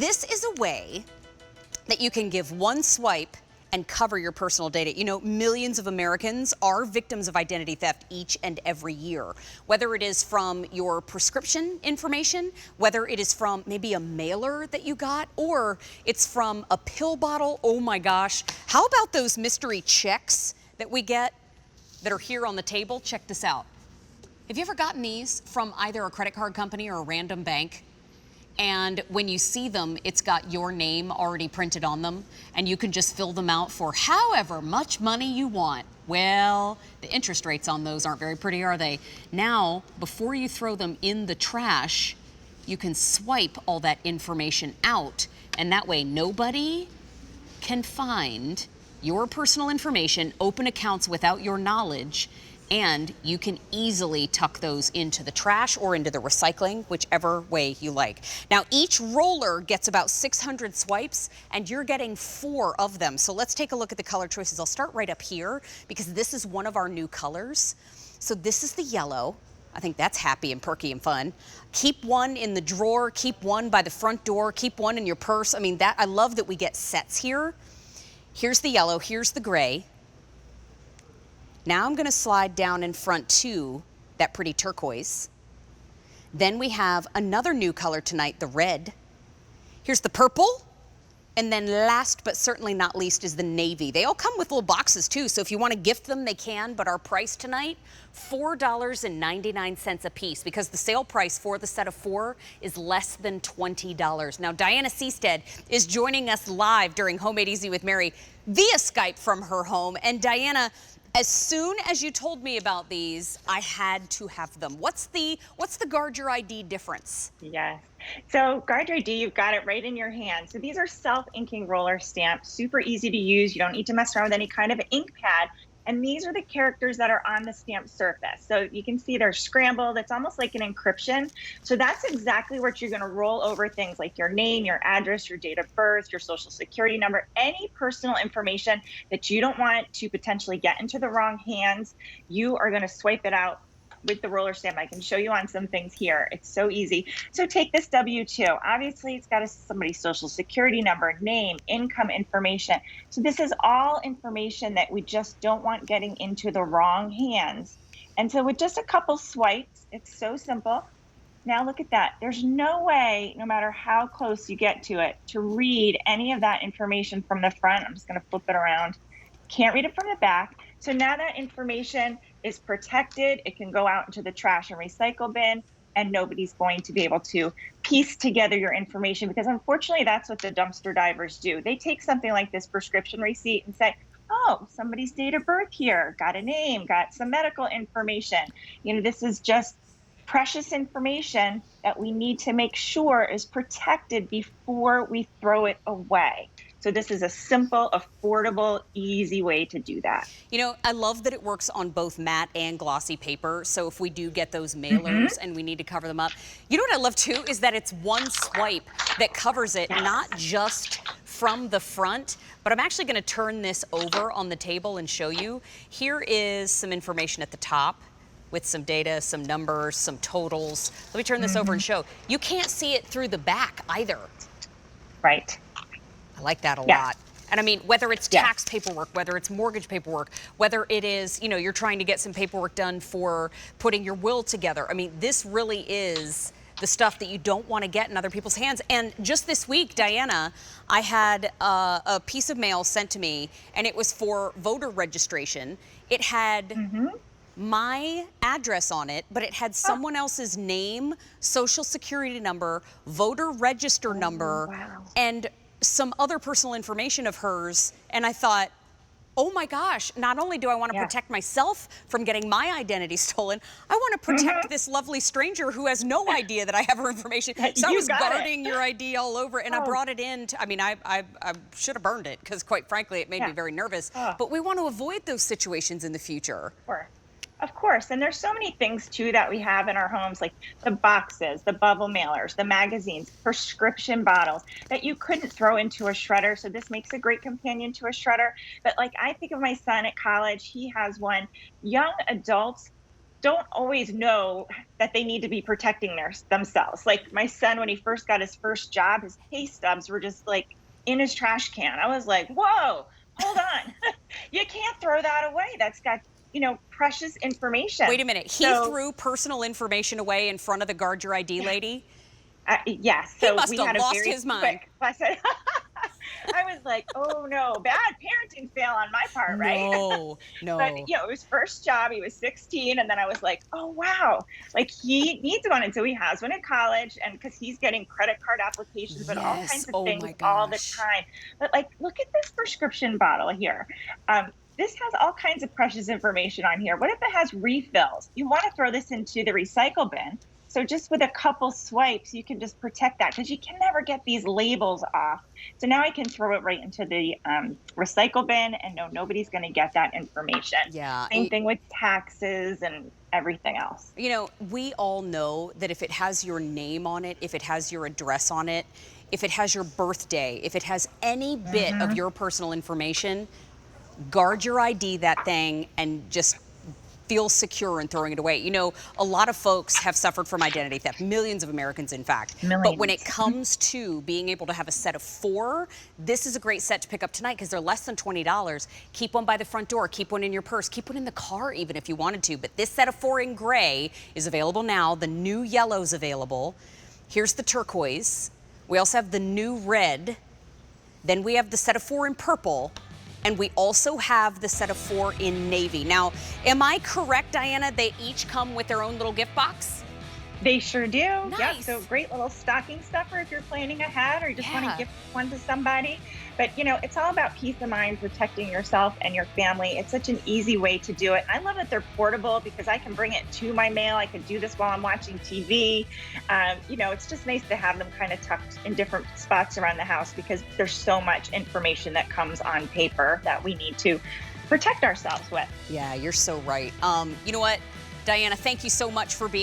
this is a way that you can give one swipe and cover your personal data. You know, millions of Americans are victims of identity theft each and every year, whether it is from your prescription information, whether it is from maybe a mailer that you got, or it's from a pill bottle. Oh my gosh. How about those mystery checks that we get that are here on the table? Check this out. Have you ever gotten these from either a credit card company or a random bank? And when you see them, it's got your name already printed on them, and you can just fill them out for however much money you want. Well, the interest rates on those aren't very pretty, are they? Now, before you throw them in the trash, you can swipe all that information out, and that way nobody can find your personal information, open accounts without your knowledge, and you can easily tuck those into the trash or into the recycling, whichever way you like. Now, each roller gets about 600 swipes, and you're getting 4 of them. So let's take a look at the color choices. I'll start right up here because this is one of our new colors. So this is the yellow. I think that's happy and perky and fun. Keep one in the drawer, keep one by the front door, keep one in your purse. I mean, I love that we get sets here. Here's the yellow, here's the gray. Now I'm gonna slide down in front to that pretty turquoise. Then we have another new color tonight, the red. Here's the purple. And then last but certainly not least is the navy. They all come with little boxes too, so if you want to gift them, they can, but our price tonight, $4.99 a piece, because the sale price for the set of 4 is less than $20. Now, Diana Seastead is joining us live during Homemade Easy with Mary via Skype from her home. And Diana, as soon as you told me about these, I had to have them. What's the Guard Your ID difference? Yes. So Guard Your ID, you've got it right in your hand. So these are self-inking roller stamps, super easy to use. You don't need to mess around with any kind of ink pad. And these are the characters that are on the stamp surface. So you can see they're scrambled. It's almost like an encryption. So that's exactly what you're going to roll over things like your name, your address, your date of birth, your social security number, any personal information that you don't want to potentially get into the wrong hands. You are going to swipe it out with the roller stamp. I can show you on some things here. It's so easy. So take this W-2. Obviously, it's got somebody's social security number, name, income information. So this is all information that we just don't want getting into the wrong hands. And so with just a couple swipes, it's so simple. Now look at that. There's no way, no matter how close you get to it, to read any of that information from the front. I'm just going to flip it around. Can't read it from the back. So now that information is protected. It can go out into the trash and recycle bin, and nobody's going to be able to piece together your information, because unfortunately that's what the dumpster divers do. They take something like this prescription receipt and say, oh, somebody's date of birth here, got a name, got some medical information. You know, this is just precious information that we need to make sure is protected before we throw it away. So this is a simple, affordable, easy way to do that. You know, I love that it works on both matte and glossy paper. So if we do get those mailers and we need to cover them up, you know what I love too is that it's one swipe that covers it, not just from the front, but I'm actually going to turn this over on the table and show you. Here is some information at the top with some data, some numbers, some totals. Let me turn this over and show. You can't see it through the back either. Right. I like that a lot. And I mean, whether it's tax paperwork, whether it's mortgage paperwork, whether it is, you know, you're trying to get some paperwork done for putting your will together. I mean, this really is the stuff that you don't want to get in other people's hands. And just this week, Diana, I had a piece of mail sent to me, and it was for voter registration. It had my address on it, but it had someone else's name, social security number, voter register number, and some other personal information of hers. And I thought, oh my gosh, not only do I want to protect myself from getting my identity stolen, I want to protect this lovely stranger who has no idea that I have her information. So I was guarding your ID all over, and I brought it in. I mean, I should have burned it because, quite frankly, it made me very nervous. But we want to avoid those situations in the future. Of course. And there's so many things too that we have in our homes, like the boxes, the bubble mailers, the magazines, prescription bottles that you couldn't throw into a shredder. So this makes a great companion to a shredder. But like, I think of my son at college, he has one. Young adults don't always know that they need to be protecting themselves. Like my son, when he first got his first job, his pay stubs were just like in his trash can. I was like, whoa, hold on. You can't throw that away. That's got, precious information. Wait a minute. He So, threw personal information away in front of the guard your ID lady? yes. He So must we have had a lost very his mind. quick lesson. I was like, oh no, bad parenting fail on my part, right? No, But no. it was first job. He was 16, and then I was like, oh wow, like he needs one, and so he has one in college, and because he's getting credit card applications, but all Yes. kinds of Oh things my all the gosh. time. But like, look at this prescription bottle here. This has all kinds of precious information on here. What if it has refills? You want to throw this into the recycle bin. So just with a couple swipes, you can just protect that because you can never get these labels off. So now I can throw it right into the recycle bin and no, nobody's going to get that information. Yeah. Same thing with taxes and everything else. We all know that if it has your name on it, if it has your address on it, if it has your birthday, if it has any bit of Mhm. your personal information, guard your ID that thing and just feel secure in throwing it away. A lot of folks have suffered from identity theft, millions of Americans, in fact. But when it Millions. comes to being able to have a set of 4, this is a great set to pick up tonight because they're less than $20. Keep one by the front door, keep one in your purse, keep one in the car even if you wanted to. But this set of 4 in gray is available now. The new yellow's available. Here's the turquoise. We also have the new red. Then we have the set of 4 in purple. And we also have the set of 4 in navy. Now, am I correct, Diana? They each come with their own little gift box? They sure do. Yep. Nice. So great little stocking stuffer if you're planning ahead or you just want Yeah. to gift one to somebody. But it's all about peace of mind, protecting yourself and your family. It's such an easy way to do it. I love that they're portable because I can bring it to my mail. I can do this while I'm watching TV. It's just nice to have them kind of tucked in different spots around the house because there's so much information that comes on paper that we need to protect ourselves with. Yeah, you're so right. You know what, Diana, thank you so much for being